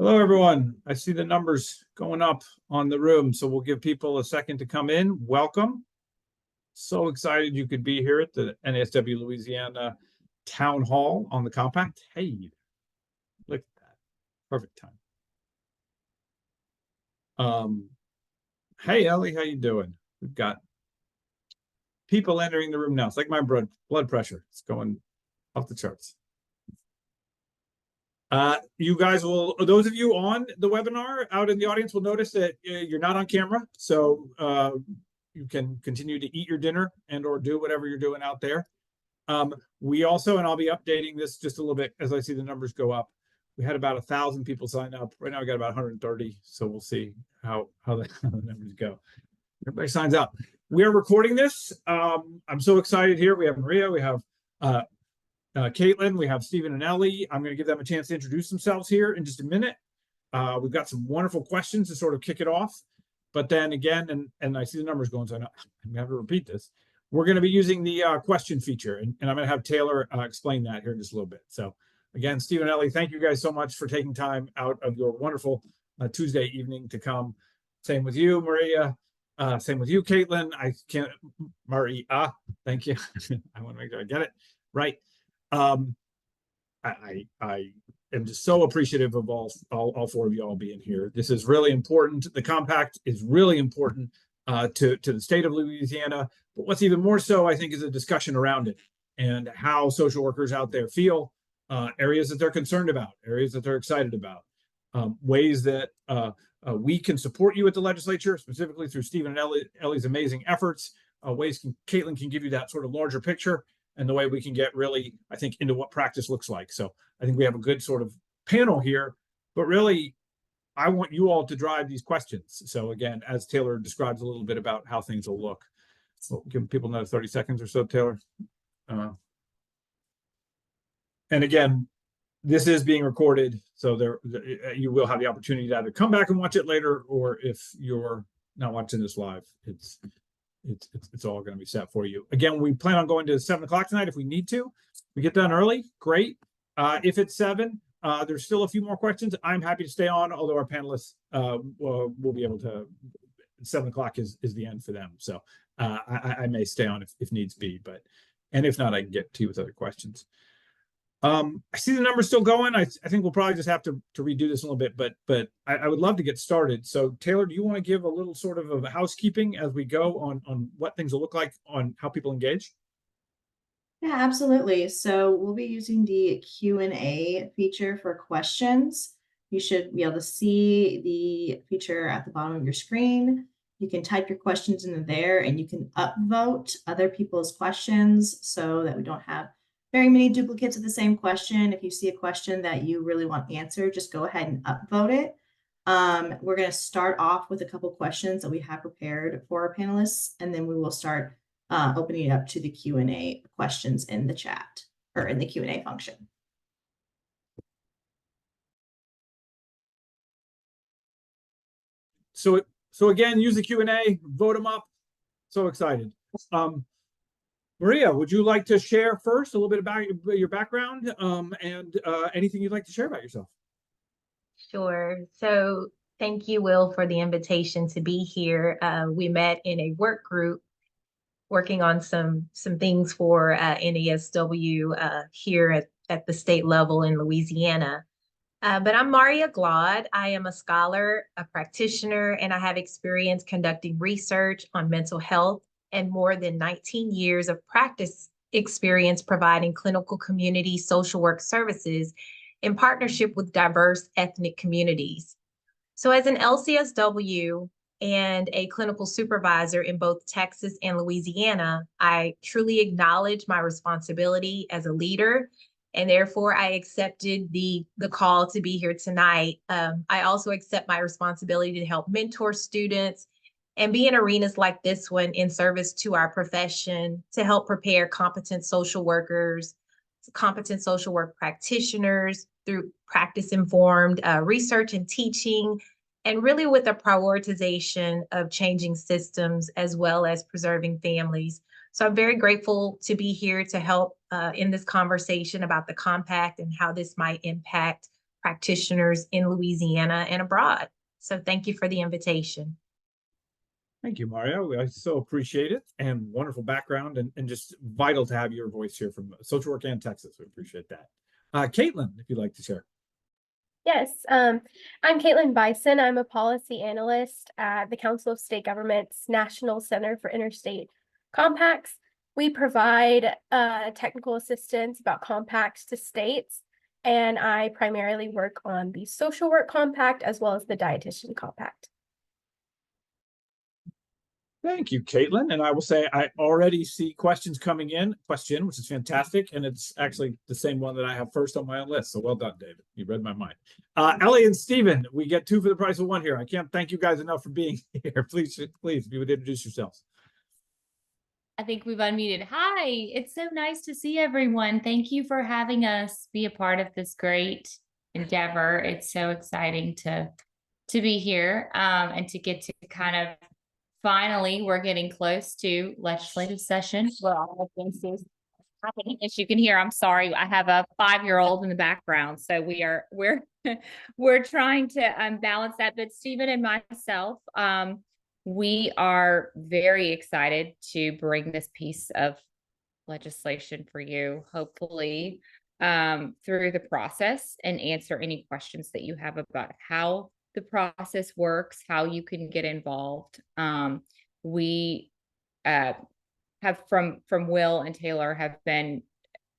Hello, everyone. I see the numbers going up on the room, so we'll give people a second to come in. Welcome. So excited you could be here at the NASW Louisiana Town Hall on the Compact. Hey, look at that. Perfect time. Hey, Ellie, how you doing? We've got people entering the room now. It's like my blood pressure. It's going off the charts. You guys will, those of you on the webinar out in the audience will notice that you're not on camera. So you can continue to eat your dinner and or do whatever you're doing out there. We also, and I'll be updating this just a little bit as I see the numbers go up. We had about 1,000 people sign up. Right now we got about 130. So we'll see how the numbers go. Everybody signs up. We are recording this. I'm so excited here. We have Maria, we have Caitlin, we have Stephen and Ellie. I'm going to give them a chance to introduce themselves here in just a minute. We've got some wonderful questions to sort of kick it off. But then again, and I see the numbers going, so I'm going to have to repeat this. We're going to be using the question feature, and I'm going to have Taylor explain that here in just a little bit. So again, Stephen and Ellie, thank you guys so much for taking time out of your wonderful Tuesday evening to come. Same with you, Maria. Same with you, Caitlin. I can't, Maria, thank you. I want to make sure I get it right. I am just so appreciative of all four of you all being here. This is really important. The Compact is really important to the state of Louisiana. But what's even more so, I think, is a discussion around it and how social workers out there feel, areas that they're concerned about, areas that they're excited about, ways that we can support you at the legislature, specifically through Stephen and Ellie's amazing efforts, ways Caitlin can give you that sort of larger picture, and the way we can get really, I think, into what practice looks like. So I think we have a good sort of panel here, but really, I want you all to drive these questions. So again, as Taylor describes a little bit about how things will look. So give people another 30 seconds or so, Taylor. And again, this is being recorded, so you will have the opportunity to either come back and watch it later, or if you're not watching this live, it's all going to be set for you. Again, we plan on going to 7 o'clock tonight if we need to. We get done early, great. If it's 7, there's still a few more questions. I'm happy to stay on, although our panelists will be able to. 7 o'clock is the end for them, so I may stay on if needs be. And if not, I can get to you with other questions. I see the numbers still going. I think we'll probably just have to redo this a little bit, but I would love to get started. So Taylor, do you want to give a little sort of a housekeeping as we go on what things will look like on how people engage? Yeah, absolutely. So we'll be using the Q&A feature for questions. You should be able to see the feature at the bottom of your screen. You can type your questions into there, and you can upvote other people's questions so that we don't have very many duplicates of the same question. If you see a question that you really want answered, just go ahead and upvote it. We're going to start off with a couple questions that we have prepared for our panelists, and then we will start opening it up to the Q&A questions in the chat or in the Q&A function. So again, use the Q&A, vote them up. So excited. Maria, would you like to share first a little bit about your background and anything you'd like to share about yourself? Sure. So thank you, Will, for the invitation to be here. We met in a work group working on some things for NASW here at the state level in Louisiana. But I'm Maria Glad. I am a scholar, a practitioner, and I have experience conducting research on mental health and more than 19 years of practice experience providing clinical community social work services in partnership with diverse ethnic communities. So as an LCSW and a clinical supervisor in both Texas and Louisiana, I truly acknowledge my responsibility as a leader, and therefore I accepted the call to be here tonight. I also accept my responsibility to help mentor students and be in arenas like this one in service to our profession to help prepare competent social workers, competent social work practitioners through practice-informed research and teaching, and really with a prioritization of changing systems as well as preserving families. So I'm very grateful to be here to help in this conversation about the Compact and how this might impact practitioners in Louisiana and abroad. So thank you for the invitation. Thank you, Mario. I so appreciate it, and wonderful background, and just vital to have your voice here from social work and Texas. We appreciate that. Caitlin, if you'd like to share. Yes, I'm Caitlin Bison. I'm a policy analyst at the Council of State Governments National Center for Interstate Compacts. We provide technical assistance about compacts to states, and I primarily work on the social work compact as well as the dietitian compact. Thank you, Caitlin. And I will say I already see questions coming in, which is fantastic. And it's actually the same one that I have first on my own list. So well done, David. You read my mind. Ellie and Stephen, we get 2 for the price of 1 here. I can't thank you guys enough for being here. Please, if you would introduce yourselves. I think we've unmuted. Hi, it's so nice to see everyone. Thank you for having us be a part of this great endeavor. It's so exciting to be here and to get to kind of finally, we're getting close to legislative session. Where all of this is happening. As you can hear, I'm sorry, I have a 5-year-old in the background, so we're trying to balance that. But Stephen and myself, we are very excited to bring this piece of legislation for you, hopefully through the process, and answer any questions that you have about how the process works, how you can get involved. We have from Will and Taylor have been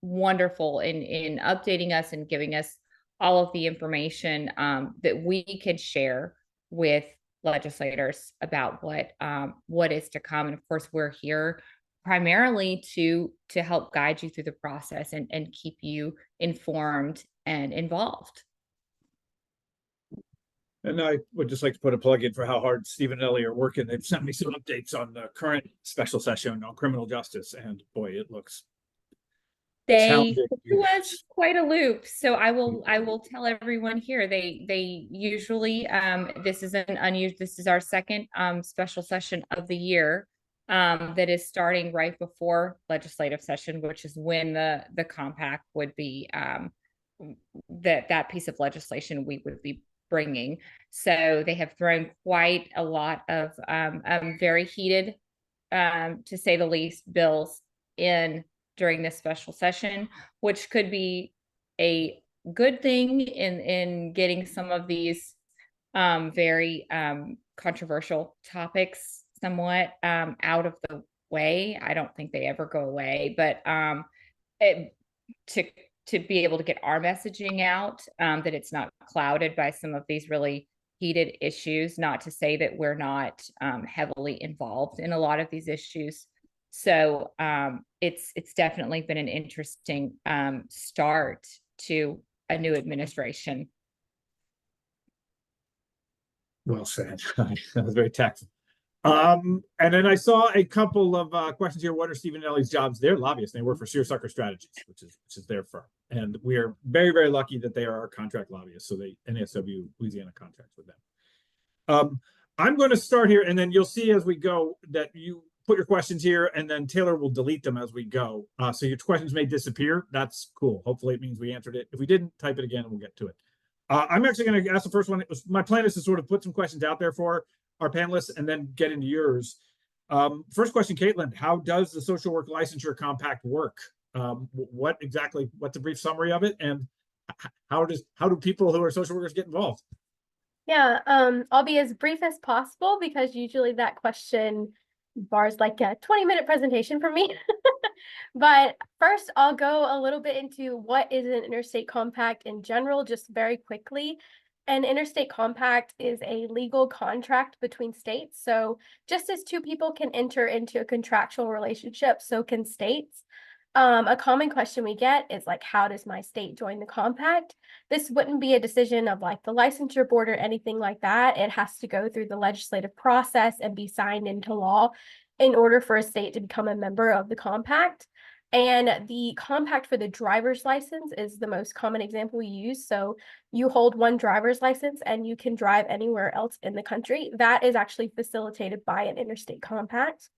wonderful in updating us and giving us all of the information that we can share with legislators about what is to come. And of course, we're here primarily to help guide you through the process and keep you informed and involved. And I would just like to put a plug in for how hard Stephen and Ellie are working. They've sent me some updates on the current special session on criminal justice, and boy, it looks It was quite a loop. So I will tell everyone here, they usually this is our second special session of the year that is starting right before legislative session, which is when the compact would be that piece of legislation we would be bringing. So they have thrown quite a lot of very heated, to say the least, bills in during this special session, which could be a good thing in getting some of these very controversial topics somewhat out of the way. I don't think they ever go away, but to be able to get our messaging out, that it's not clouded by some of these really heated issues, not to say that we're not heavily involved in a lot of these issues. So it's definitely been an interesting start to a new administration. Well said. That was very tactful. And then I saw a couple of questions here. What are Stephen and Ellie's jobs? They're lobbyists. They work for Searsucker Strategies, which is their firm. And we are very, very lucky that they are our contract lobbyists. So they NASW Louisiana contracts with them. I'm going to start here, and then you'll see as we go that you put your questions here, and then Taylor will delete them as we go. So your questions may disappear. That's cool. Hopefully it means we answered it. If we didn't, type it again and we'll get to it. I'm actually going to ask the first one. My plan is to sort of put some questions out there for our panelists and then get into yours. First question, Caitlin, how does the social work licensure compact work? What's a brief summary of it? And how do people who are social workers get involved? Yeah, I'll be as brief as possible because usually that question bars like a 20-minute presentation for me. But first, I'll go a little bit into what is an interstate compact in general, just very quickly. An interstate compact is a legal contract between states. So just as 2 people can enter into a contractual relationship, so can states. A common question we get is like, how does my state join the compact? This wouldn't be a decision of like the licensure board or anything like that. It has to go through the legislative process and be signed into law in order for a state to become a member of the compact. And the compact for the driver's license is the most common example we use. So you hold one driver's license and you can drive anywhere else in the country. That is actually facilitated by an interstate compact.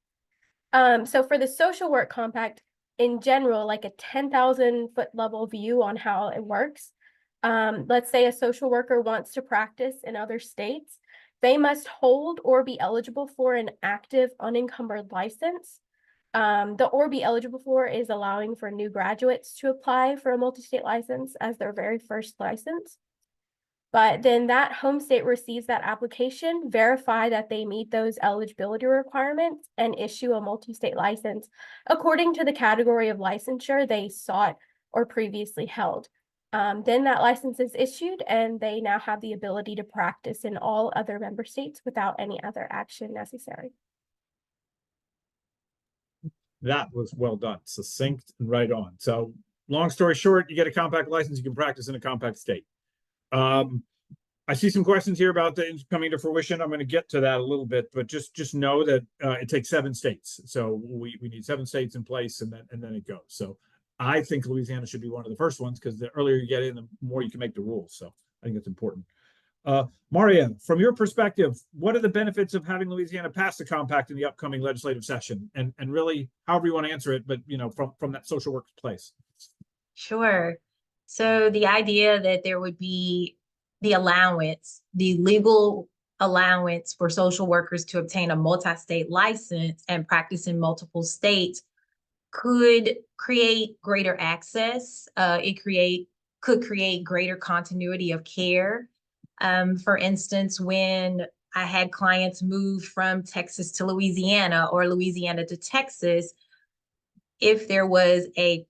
So for the social work compact, in general, like a 10,000 foot level view on how it works. Let's say a social worker wants to practice in other states. They must hold or be eligible for an active unencumbered license. The or be eligible for is allowing for new graduates to apply for a multi-state license as their very first license. But then that home state receives that application, verify that they meet those eligibility requirements, and issue a multi-state license according to the category of licensure they sought or previously held. Then that license is issued and they now have the ability to practice in all other member states without any other action necessary. That was well done, succinct and right on. So long story short, you get a compact license, you can practice in a compact state. I see some questions here about the coming to fruition. I'm going to get to that a little bit, but just know that it takes 7 states. So we need 7 states in place, and then it goes. So I think Louisiana should be one of the first ones, because the earlier you get in, the more you can make the rules. So I think that's important. Maria, from your perspective, what are the benefits of having Louisiana pass the compact in the upcoming legislative session? And really, however you want to answer it, but from that social work place. Sure. So the idea that there would be the allowance, the legal allowance for social workers to obtain a multi-state license and practice in multiple states could create greater access. It could create greater continuity of care. For instance, when I had clients move from Texas to Louisiana or Louisiana to Texas, if there was a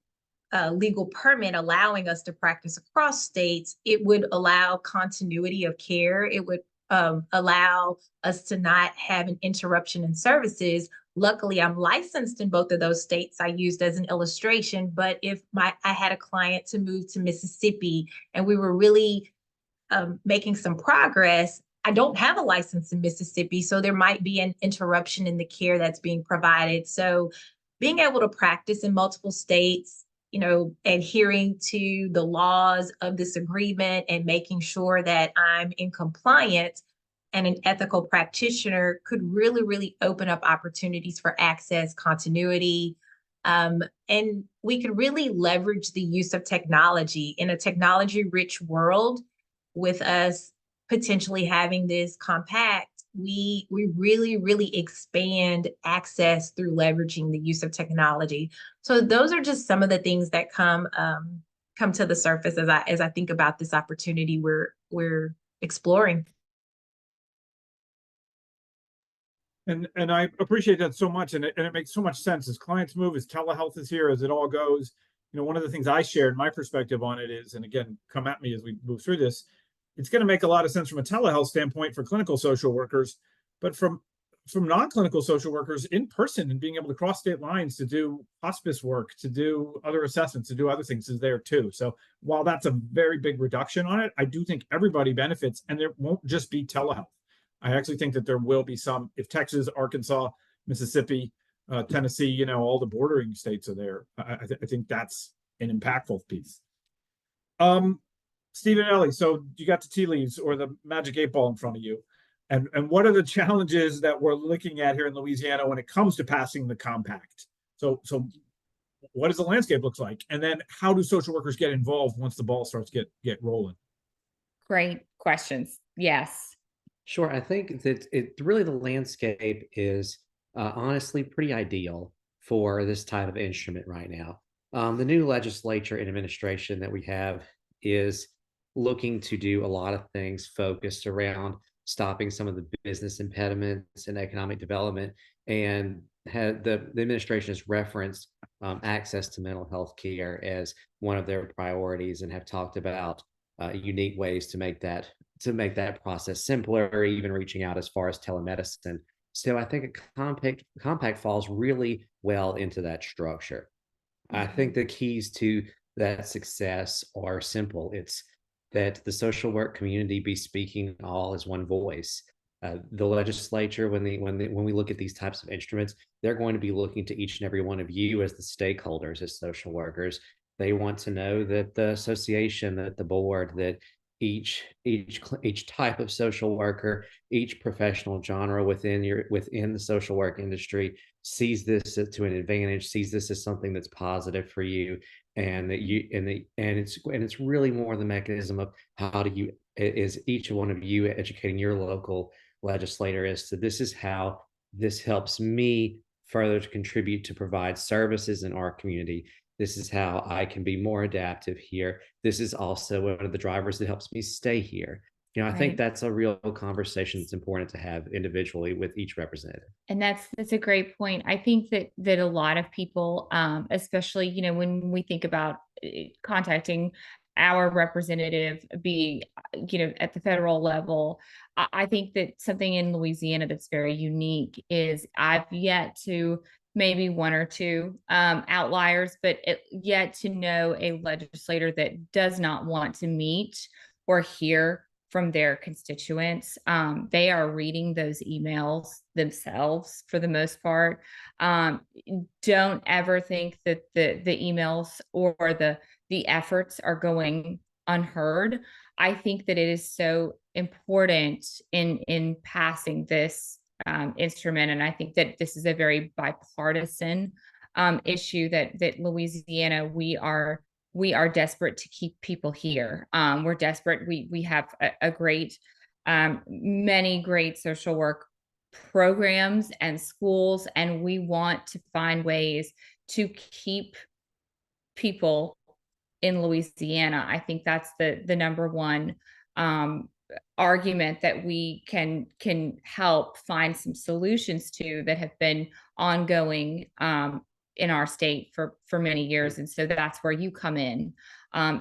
legal permit allowing us to practice across states, it would allow continuity of care. It would allow us to not have an interruption in services. Luckily, I'm licensed in both of those states I used as an illustration, but if I had a client to move to Mississippi and we were really making some progress, I don't have a license in Mississippi, so there might be an interruption in the care that's being provided. So being able to practice in multiple states, adhering to the laws of this agreement and making sure that I'm in compliance and an ethical practitioner could really, really open up opportunities for access, continuity, and we could really leverage the use of technology in a technology-rich world. With us potentially having this compact, we really, really expand access through leveraging the use of technology. So those are just some of the things that come to the surface as I think about this opportunity we're exploring. And I appreciate that so much, and it makes so much sense as clients move, as telehealth is here, as it all goes. One of the things I shared my perspective on it is, and again, come at me as we move through this, it's going to make a lot of sense from a telehealth standpoint for clinical social workers, but from non-clinical social workers in person and being able to cross state lines to do hospice work, to do other assessments, to do other things is there too. So while that's a very big reduction on it, I do think everybody benefits, and there won't just be telehealth. I actually think that there will be some, if Texas, Arkansas, Mississippi, Tennessee, all the bordering states are there. I think that's an impactful piece. Steve and Ellie, so you got the tea leaves or the magic 8-ball in front of you. And what are the challenges that we're looking at here in Louisiana when it comes to passing the compact? So what does the landscape look like? And then how do social workers get involved once the ball starts get rolling? Great questions. Yes. Sure. I think that really the landscape is honestly pretty ideal for this type of instrument right now. The new legislature and administration that we have is looking to do a lot of things focused around stopping some of the business impediments and economic development. And the administration has referenced access to mental health care as one of their priorities, and have talked about unique ways to make that process simpler, even reaching out as far as telemedicine. So I think a compact falls really well into that structure. I think the keys to that success are simple. It's that the social work community be speaking all as one voice. The legislature, when we look at these types of instruments, they're going to be looking to each and every one of you as the stakeholders, as social workers. They want to know that the association, that the board, that each type of social worker, each professional genre within the social work industry sees this to an advantage, sees this as something that's positive for you, and that you and it's really more the mechanism of how do you is each one of you educating your local legislator as to this is how this helps me further to contribute to provide services in our community. This is how I can be more adaptive here. This is also one of the drivers that helps me stay here. I think Right. that's a real conversation that's important to have individually with each representative. And that's a great point. I think that a lot of people, especially when we think about contacting our representative, be at the federal level, I think that something in Louisiana that's very unique is I've yet to maybe one or two outliers, but yet to know a legislator that does not want to meet or hear from their constituents. They are reading those emails themselves for the most part. Don't ever think that the emails or the efforts are going unheard. I think that it is so important in passing this instrument, and I think that this is a very bipartisan issue that Louisiana we are desperate to keep people here. We're desperate. We have a great, many great social work programs and schools, and we want to find ways to keep people in Louisiana. I think that's the number one argument that we can help find some solutions to that have been ongoing in our state for many years. And so that's where you come in,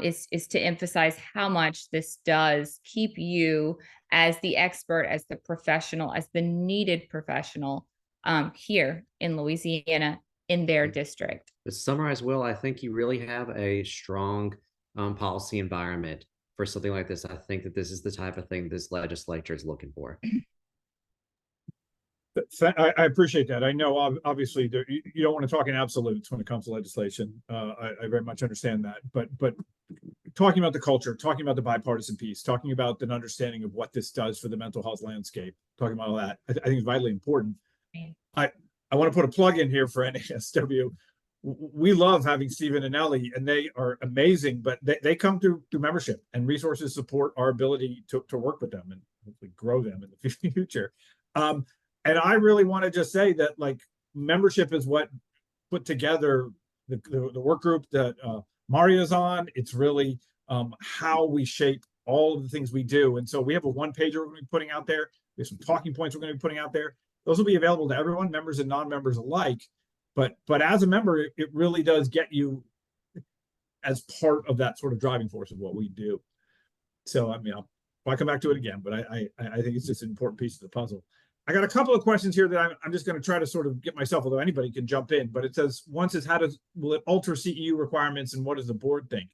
is to emphasize how much this does keep you as the expert, as the professional, as the needed professional here in Louisiana in their district. To summarize, Will, I think you really have a strong policy environment for something like this. I think that this is the type of thing this legislature is looking for. I appreciate that. I know obviously you don't want to talk in absolutes when it comes to legislation. I very much understand that, but talking about the culture, talking about the bipartisan piece, talking about an understanding of what this does for the mental health landscape, talking about all that, I think is vitally important. I want to put a plug in here for NASW. We love having Stephen and Ellie, and they are amazing, but they come through membership, and resources support our ability to work with them and hopefully grow them in the future. And I really want to just say that like membership is what put together the work group that Maria's on. It's really how we shape all of the things we do. And so we have a one-pager we're going to be putting out there. We have some talking points we're going to be putting out there. Those will be available to everyone, members and non-members alike. But as a member, it really does get you as part of that sort of driving force of what we do. So I mean, I'll come back to it again, but I think it's just an important piece of the puzzle. I got a couple of questions here that I'm just going to try to sort of get myself, although anybody can jump in, but it says, one says, will it alter CEU requirements, and what does the board think?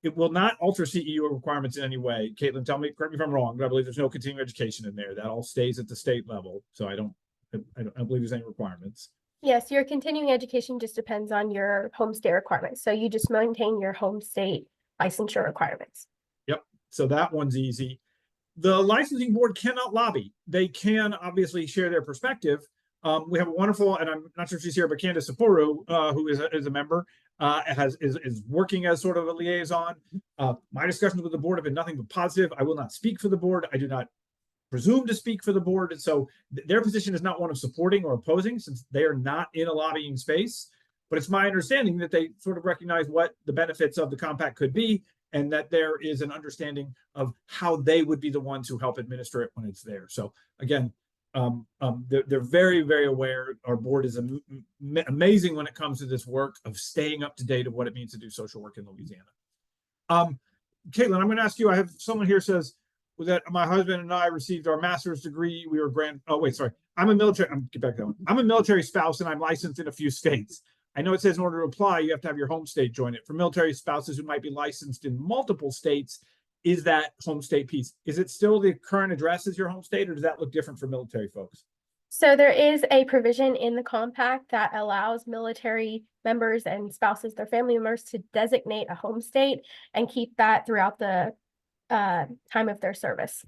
It will not alter CEU requirements in any way. Caitlin, correct me if I'm wrong, but I believe there's no continuing education in there. That all stays at the state level. So I don't believe there's any requirements. Yes, your continuing education just depends on your home state requirements. So you just maintain your home state licensure requirements. Yep. So that one's easy. The licensing board cannot lobby. They can obviously share their perspective. We have a wonderful, and I'm not sure if she's here, but Candace Sapporo, who is a member, is working as sort of a liaison. My discussions with the board have been nothing but positive. I will not speak for the board. I do not presume to speak for the board. And so their position is not one of supporting or opposing, since they are not in a lobbying space. But it's my understanding that they sort of recognize what the benefits of the compact could be, and that there is an understanding of how they would be the ones who help administer it when it's there. So again, they're very, very aware. Our board is amazing when it comes to this work of staying up to date of what it means to do social work in Louisiana. Caitlin, I'm going to ask you, I have someone here says that my husband and I received our master's degree. We were I'm a military spouse, and I'm licensed in a few states. I know it says in order to apply, you have to have your home state join it. For military spouses who might be licensed in multiple states, is that home state piece? Is it still the current address as your home state, or does that look different for military folks? So there is a provision in the compact that allows military members and spouses, their family members, to designate a home state and keep that throughout the time of their service.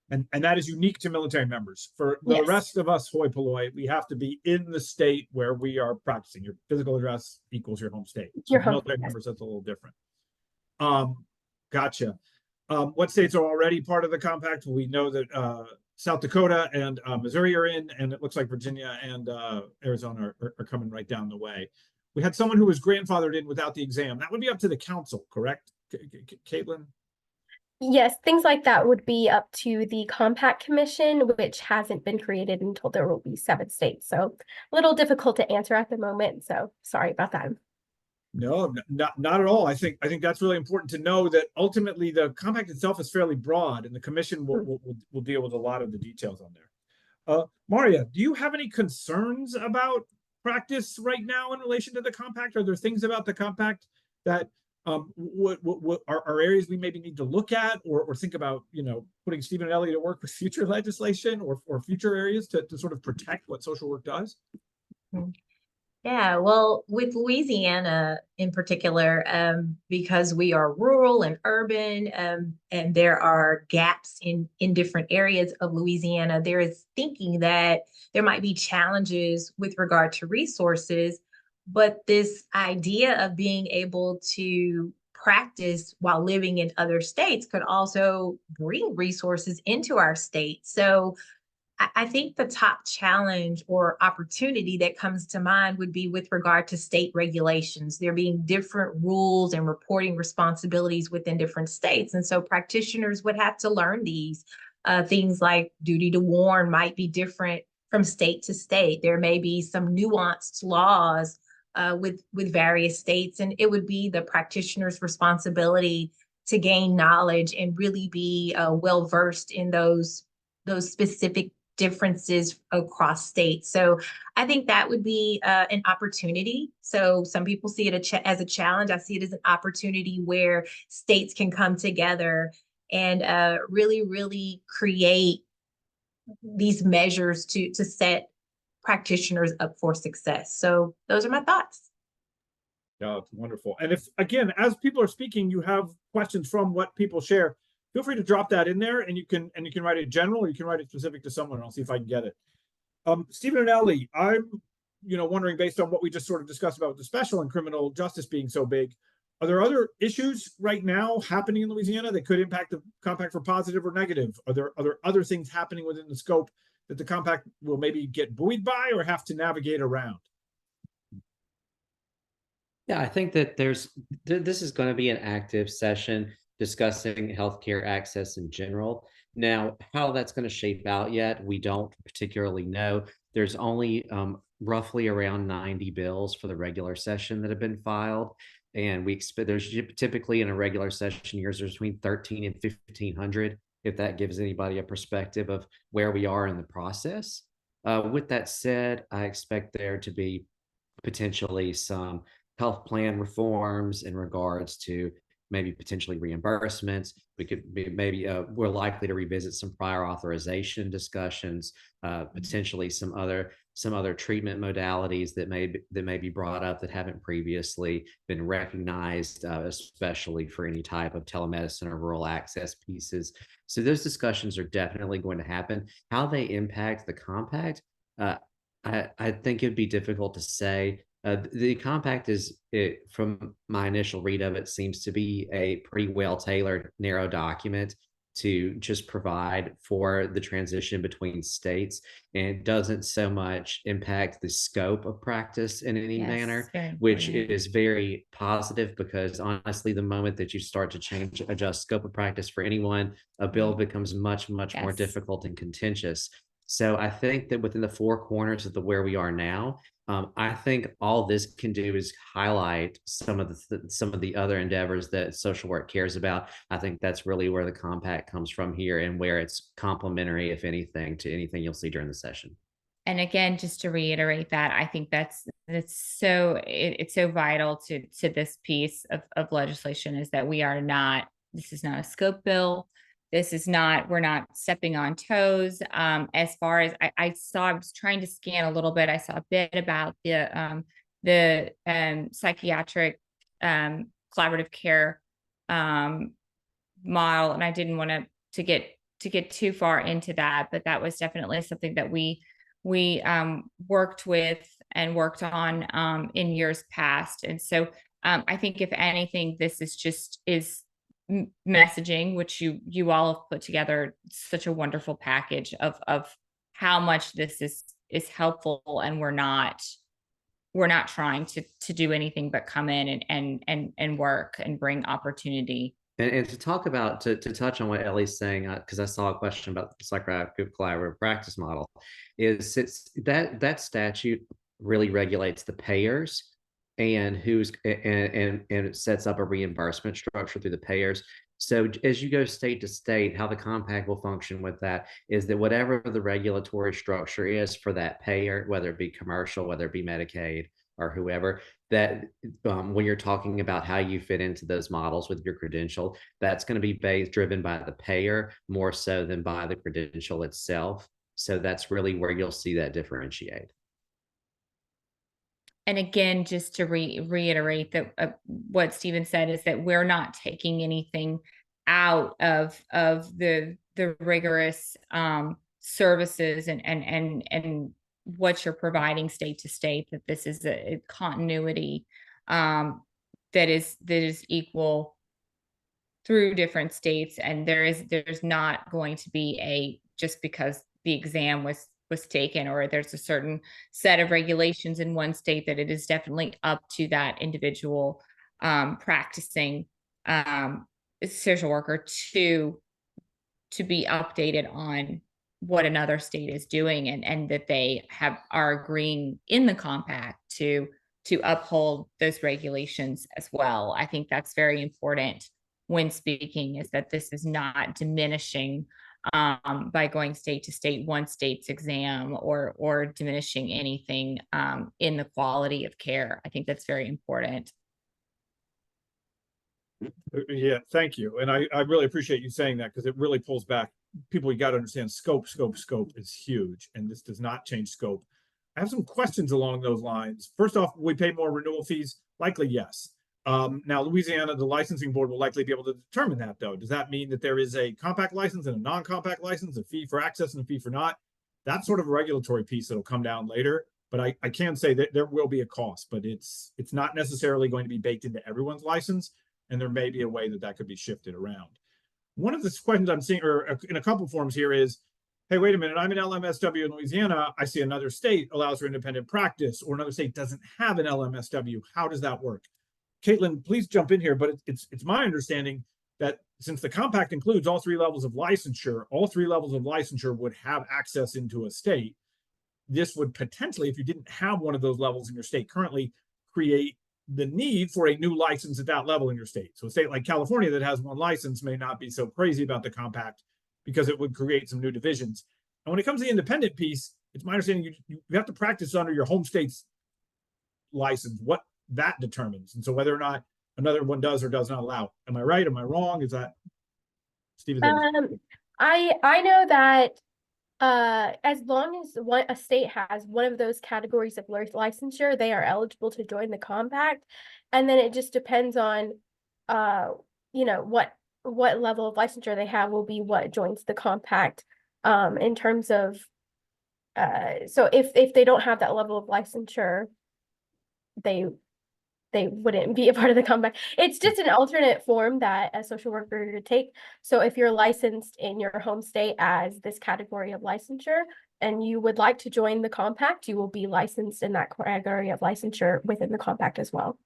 And that is unique to military members. For the Yes. rest of us hoi polloi, we have to be in the state where we are practicing. Your physical address equals your home state. So Your for home, military yes. members, that's a little different. Gotcha. What states are already part of the compact? We know that South Dakota and Missouri are in, and it looks like Virginia and Arizona are coming right down the way. We had someone who was grandfathered in without the exam. That would be up to the council, correct, Caitlin? Yes, things like that would be up to the Compact Commission, which hasn't been created until there will be 7 states. So a little difficult to answer at the moment. So sorry about that. No, not at all. I think that's really important to know that ultimately the compact itself is fairly broad, and the commission will deal with a lot of the details on there. Maria, do you have any concerns about practice right now in relation to the compact? Are there things about the compact that what are areas we maybe need to look at or think about, putting Stephen and Ellie to work with future legislation or future areas to sort of protect what social work does? Yeah, well, with Louisiana in particular, because we are rural and urban, and there are gaps in different areas of Louisiana, there is thinking that there might be challenges with regard to resources, but this idea of being able to practice while living in other states could also bring resources into our state. So I think the top challenge or opportunity that comes to mind would be with regard to state regulations. There being different rules and reporting responsibilities within different states. And so practitioners would have to learn these. Things like duty to warn might be different from state to state. There may be some nuanced laws with various states, and it would be the practitioner's responsibility to gain knowledge and really be well versed in those specific differences across states. So I think that would be an opportunity. So some people see it as a challenge. I see it as an opportunity where states can come together and really create these measures to set practitioners up for success. So those are my thoughts. Yeah, it's wonderful. And if, again, as people are speaking, you have questions from what people share, feel free to drop that in there, and you can write it general, or you can write it specific to someone. I'll see if I can get it. Stephen and Ellie, I'm wondering, based on what we just sort of discussed about the special and criminal justice being so big, are there other issues right now happening in Louisiana that could impact the compact for positive or negative? Are there other things happening within the scope that the compact will maybe get buoyed by or have to navigate around? Yeah, I think that this is going to be an active session discussing healthcare access in general. Now, how that's going to shape out yet, we don't particularly know. There's only roughly around 90 bills for the regular session that have been filed. And we expect there's typically in a regular session years, there's between 13 and 1,500, if that gives anybody a perspective of where we are in the process. With that said, I expect there to be potentially some health plan reforms in regards to maybe potentially reimbursements. We could be we're likely to revisit some prior authorization discussions, potentially some other treatment modalities that may be brought up that haven't previously been recognized, especially for any type of telemedicine or rural access pieces. So those discussions are definitely going to happen. How they impact the compact, I think it'd be difficult to say. The compact from my initial read of it, seems to be a pretty well-tailored, narrow document to just provide for the transition between states, and it doesn't so much impact the scope of practice in any manner, which is very positive, because honestly, the moment that you start to adjust scope of practice for anyone, a bill becomes much more difficult and contentious. So I think that within the four corners of where we are now, I think all this can do is highlight some of the other endeavors that social work cares about. I think that's really where the compact comes from here, and where it's complementary, if anything, to anything you'll see during the session. And again, just to reiterate that, I think it's so vital to this piece of legislation, is that this is not a scope bill. We're not stepping on toes. As far as I was trying to scan a little bit. I saw a bit about the psychiatric collaborative care model, and I didn't want to get too far into that, but that was definitely something that we worked with and worked on in years past. And so I think if anything, this is messaging, which you all have put together such a wonderful package of how much this is helpful, and we're not trying to do anything but come in and work and bring opportunity. And to talk about, to touch on what Ellie's saying, because I saw a question about the psychoactive collaborative practice model, is that statute really regulates the payers and and it sets up a reimbursement structure through the payers. So as you go state to state, how the compact will function with that is that whatever the regulatory structure is for that payer, whether it be commercial, whether it be Medicaid or whoever, that when you're talking about how you fit into those models with your credential, that's going to be driven by the payer more so than by the credential itself. So that's really where you'll see that differentiate. And again, just to reiterate that what Stephen said is that we're not taking anything out of the rigorous services and what you're providing state to state, that this is a continuity that is equal through different states. And there's not going to be just because the exam was taken, or there's a certain set of regulations in one state, that it is definitely up to that individual practicing social worker to be updated on what another state is doing, and that they are agreeing in the compact to uphold those regulations as well. I think that's very important when speaking, is that this is not diminishing by going state to state, one state's exam, or diminishing anything in the quality of care. I think that's very important. Yeah, thank you. And I really appreciate you saying that, because it really pulls back people. You got to understand scope is huge, and this does not change scope. I have some questions along those lines. First off, will we pay more renewal fees? Likely, yes. Now, Louisiana, the licensing board will likely be able to determine that, though. Does that mean that there is a compact license and a non-compact license, a fee for access and a fee for not? That's sort of a regulatory piece that'll come down later. But I can say that there will be a cost, but it's not necessarily going to be baked into everyone's license, and there may be a way that could be shifted around. One of the questions I'm seeing, or in a couple forms here, is, hey, wait a minute, I'm an LMSW in Louisiana. I see another state allows for independent practice, or another state doesn't have an LMSW. How does that work? Caitlin, please jump in here, but it's my understanding that since the compact includes all three levels of licensure, all three levels of licensure would have access into a state. This would potentially, if you didn't have one of those levels in your state currently, create the need for a new license at that level in your state. So a state like California that has one license may not be so crazy about the compact, because it would create some new divisions. And when it comes to the independent piece, it's my understanding you have to practice under your home state's license, what that determines. And so whether or not another one does or does not allow. Am I right? Am I wrong? Is that Stephen? I know that as long as a state has one of those categories of licensure, they are eligible to join the compact. And then it just depends on what level of licensure they have will be what joins the compact. In terms of so if they don't have that level of licensure, they wouldn't be a part of the compact. It's just an alternate form that a social worker could take. So if you're licensed in your home state as this category of licensure, and you would like to join the compact, you will be licensed in that category of licensure within the compact as well.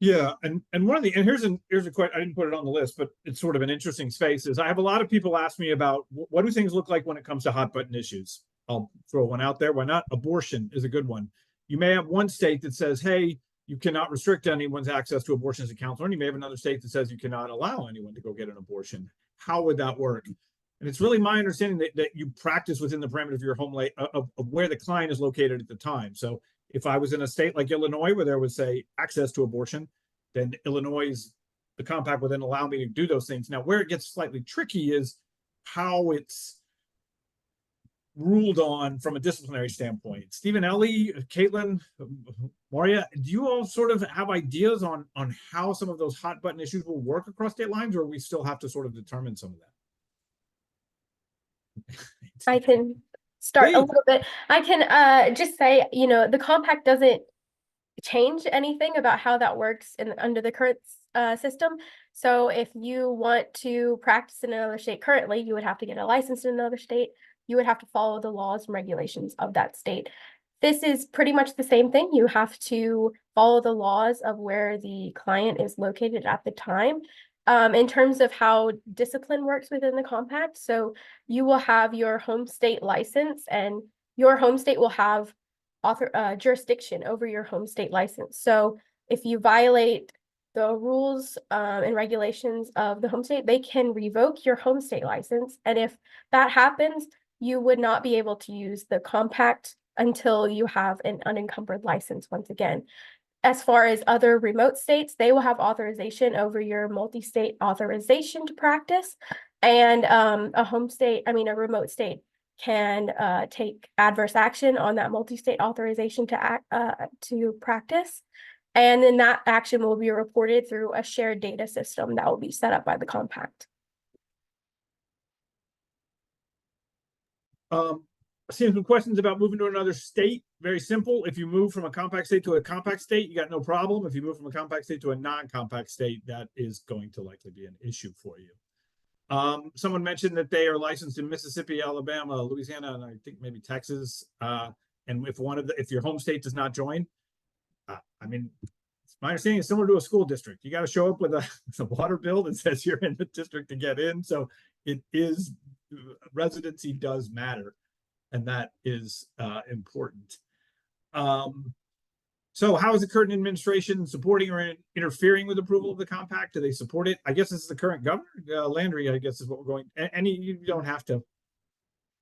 Yeah, and here's a question. I didn't put it on the list, but it's sort of an interesting space. Is I have a lot of people ask me about what do things look like when it comes to hot button issues. I'll throw one out there. Why not? Abortion is a good one. You may have one state that says, hey, you cannot restrict anyone's access to abortion as a counselor, and you may have another state that says you cannot allow anyone to go get an abortion. How would that work? And it's really my understanding that you practice within the parameters of your home of where the client is located at the time. So if I was in a state like Illinois where there was, say, access to abortion, then Illinois' the compact would then allow me to do those things. Now, where it gets slightly tricky is how it's ruled on from a disciplinary standpoint. Stephen, Ellie, Caitlin, Maria, do you all sort of have ideas on how some of those hot button issues will work across state lines, or we still have to sort of determine some of that? I can start a Please. little bit. I can just say, the compact doesn't change anything about how that works under the current system. So if you want to practice in another state currently, you would have to get a license in another state. You would have to follow the laws and regulations of that state. This is pretty much the same thing. You have to follow the laws of where the client is located at the time. In terms of how discipline works within the compact, so you will have your home state license, and your home state will have jurisdiction over your home state license. So if you violate the rules and regulations of the home state, they can revoke your home state license. And if that happens, you would not be able to use the compact until you have an unencumbered license once again. As far as other remote states, they will have authorization over your multi-state authorization to practice. And a remote state can take adverse action on that multi-state authorization to practice. And then that action will be reported through a shared data system that will be set up by the compact. Seeing some questions about moving to another state. Very simple. If you move from a compact state to a compact state, you got no problem. If you move from a compact state to a non-compact state, that is going to likely be an issue for you. Someone mentioned that they are licensed in Mississippi, Alabama, Louisiana, and I think maybe Texas. And if your home state does not join, my understanding is similar to a school district. You got to show up with a water bill that says you're in the district to get in. So residency does matter, and that is important. So how is the current administration supporting or interfering with approval of the compact? Do they support it? I guess this is the current governor. Landry, I guess, is what we're going. You don't have to.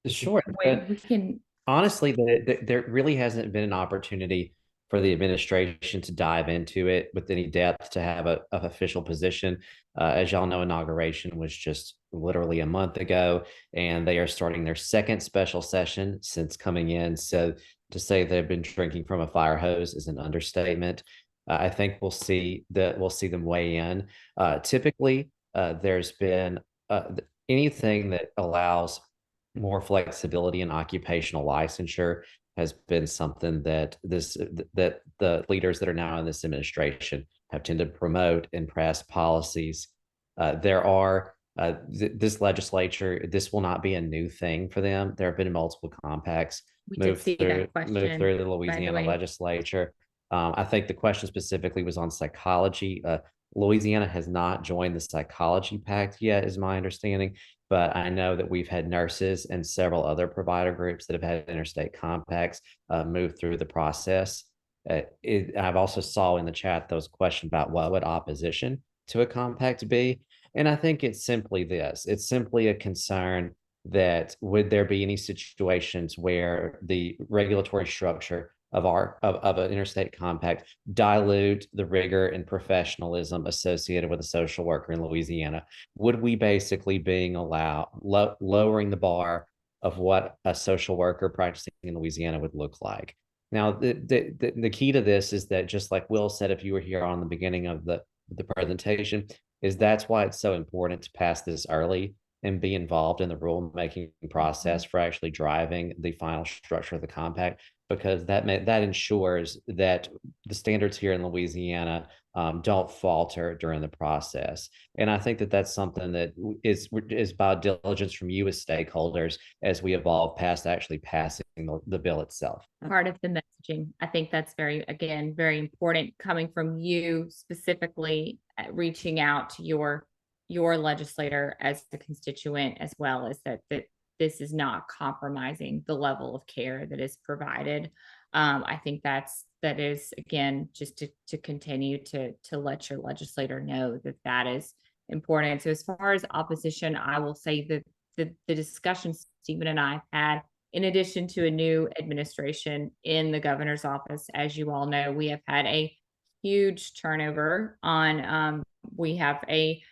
Sure. We can. Honestly, there really hasn't been an opportunity for the administration to dive into it with any depth to have an official position. As y'all know, inauguration was just literally a month ago, and they are starting their second special session since coming in. So to say they've been drinking from a fire hose is an understatement. I think we'll see them weigh in. Typically, there's been anything that allows more flexibility in occupational licensure has been something that the leaders that are now in this administration have tended to promote and press policies. This legislature, this will not be a new thing for them. There have been multiple compacts moved through the Louisiana legislature. I think the question specifically was on psychology. Louisiana has not joined the psychology pact yet, is my understanding. But I know that we've had nurses and several other provider groups that have had interstate compacts move through the process. I've also saw in the chat those questions about what would opposition to a compact be. And I think it's simply this. It's simply a concern that would there be any situations where the regulatory structure of an interstate compact dilute the rigor and professionalism associated with a social worker in Louisiana? Would we basically being allowed lowering the bar of what a social worker practicing in Louisiana would look like? Now, the key to this is that, just like Will said, if you were here on the beginning of the presentation, is that's why it's so important to pass this early and be involved in the rulemaking process for actually driving the final structure of the compact, because that ensures that the standards here in Louisiana don't falter during the process. And I think that that's something that is by diligence from you as stakeholders as we evolve past actually passing the bill itself. Part of the messaging. I think that's very important coming from you specifically, reaching out to your legislator as the constituent, as well as that this is not compromising the level of care that is provided. I think that is, again, just to continue to let your legislator know that is important. So as far as opposition, I will say that the discussions Stephen and I had, in addition to a new administration in the governor's office, as you all know, we have had a huge turnover on, we have a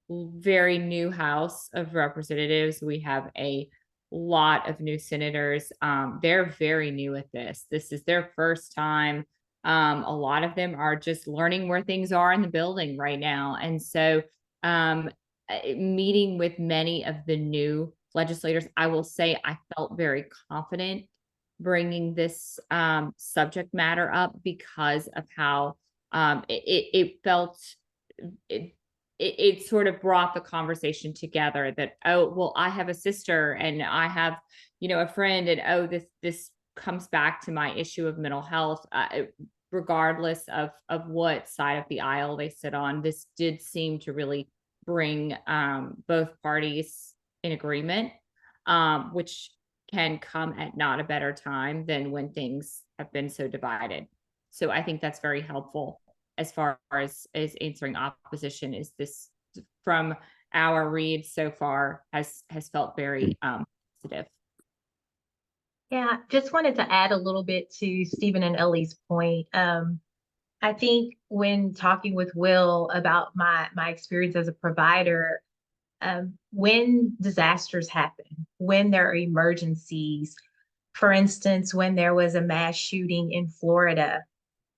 very new House of Representatives. We have a lot of new senators. They're very new at this. This is their first time. A lot of them are just learning where things are in the building right now. And so meeting with many of the new legislators, I will say I felt very confident bringing this subject matter up because of how it felt, it sort of brought the conversation together that, oh, well, I have a sister and I have, a friend, and oh, this comes back to my issue of mental health, regardless of what side of the aisle they sit on. This did seem to really bring both parties in agreement, which can come at not a better time than when things have been so divided. So I think that's very helpful as far as answering opposition. Is this, from our read so far, has felt very positive. Yeah, just wanted to add a little bit to Stephen and Ellie's point. I think when talking with Will about my experience as a provider, when disasters happen, when there are emergencies, for instance, when there was a mass shooting in Florida,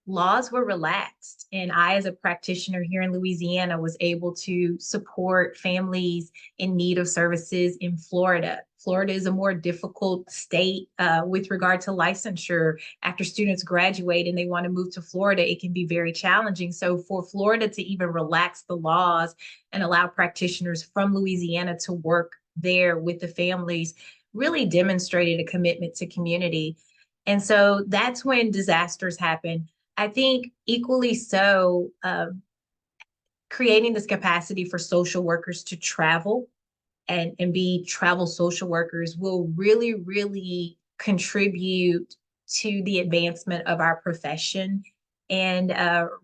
laws were relaxed. And I, as a practitioner here in Louisiana, was able to support families in need of services in Florida. Florida is a more difficult state with regard to licensure. After students graduate and they want to move to Florida, it can be very challenging. So for Florida to even relax the laws and allow practitioners from Louisiana to work there with the families really demonstrated a commitment to community. And so that's when disasters happen. I think equally so, creating this capacity for social workers to travel and be travel social workers will really, really contribute to the advancement of our profession, and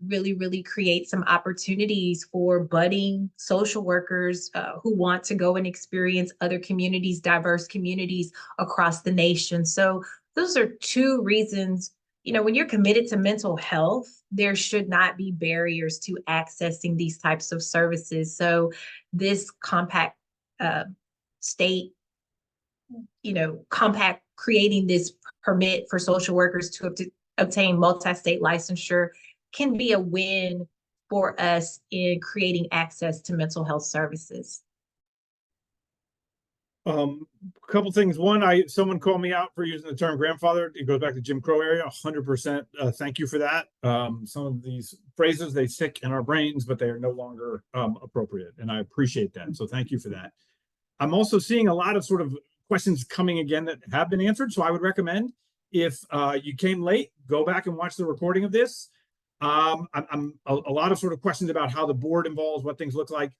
really, really create some opportunities for budding social workers who want to go and experience other communities, diverse communities across the nation. So those are two reasons. When you're committed to mental health, there should not be barriers to accessing these types of services. So this compact state, compact creating this permit for social workers to obtain multi-state licensure can be a win for us in creating access to mental health services. A couple things. One, someone called me out for using the term grandfather. It goes back to Jim Crow area. 100%. Thank you for that. Some of these phrases, they stick in our brains, but they are no longer appropriate, and I appreciate that. So thank you for that. I'm also seeing a lot of sort of questions coming again that have been answered. So I would recommend, if you came late, go back and watch the recording of this. I'm a lot of sort of questions about how the board involves, what things look like.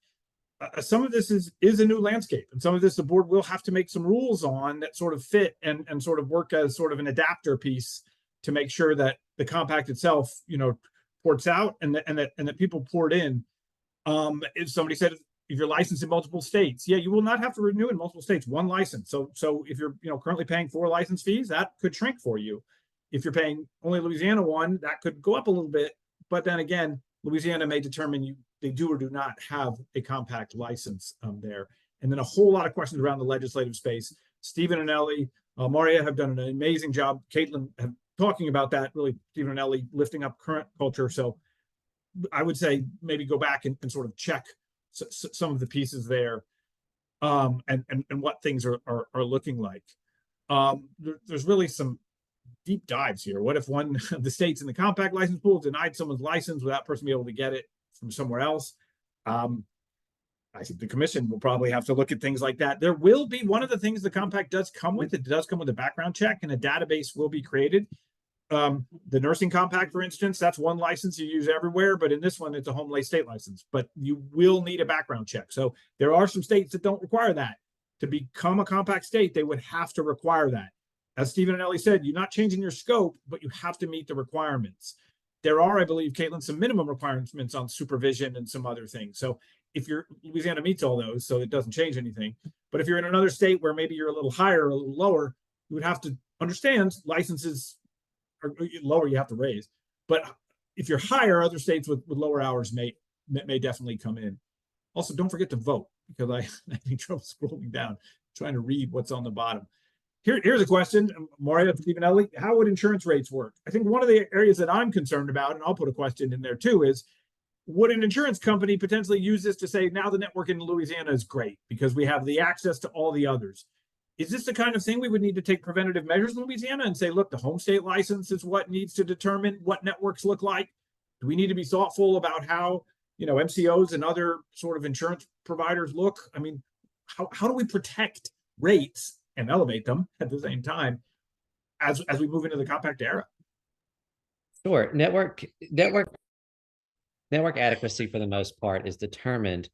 Some of this is a new landscape, and some of this the board will have to make some rules on that sort of fit and sort of work as sort of an adapter piece to make sure that the compact itself, ports out and that people port in. If somebody said, if you're licensed in multiple states, yeah, you will not have to renew in multiple states, one license. So if you're currently paying 4 license fees, that could shrink for you. If you're paying only Louisiana one, that could go up a little bit. But then again, Louisiana may determine they do or do not have a compact license there. And then a whole lot of questions around the legislative space. Stephen and Ellie, Maria have done an amazing job. Caitlin have talking about that, really, Stephen and Ellie lifting up current culture. So I would say maybe go back and sort of check some of the pieces there, and what things are looking like. There's really some deep dives here. What if one of the states in the compact license pool denied someone's license without person being able to get it from somewhere else? I think the commission will probably have to look at things like that. There will be, one of the things the compact does come with, it does come with a background check, and a database will be created. The nursing compact, for instance, that's one license you use everywhere, but in this one, it's a home state license, but you will need a background check. So there are some states that don't require that. To become a compact state, they would have to require that. As Stephen and Ellie said, you're not changing your scope, but you have to meet the requirements. There are, I believe, Caitlin, some minimum requirements on supervision and some other things. So if Louisiana meets all those, so it doesn't change anything. But if you're in another state where maybe you're a little higher or a little lower, you would have to understand licenses are lower, you have to raise. But if you're higher, other states with lower hours may definitely come in. Also, don't forget to vote, because I think trouble scrolling down. trying to read what's on the bottom. Here's a question, Mario Stevenelli. How would insurance rates work? I think one of the areas that I'm concerned about, and I'll put a question in there too, is would an insurance company potentially use this to say, now the network in Louisiana is great because we have the access to all the others? Is this the kind of thing we would need to take preventative measures in Louisiana and say, look, the home state license is what needs to determine what networks look like? Do we need to be thoughtful about how, MCOs and other sort of insurance providers look? I mean, how do we protect rates and elevate them at the same time as we move into the compact era? Sure. Network adequacy for the most part is determined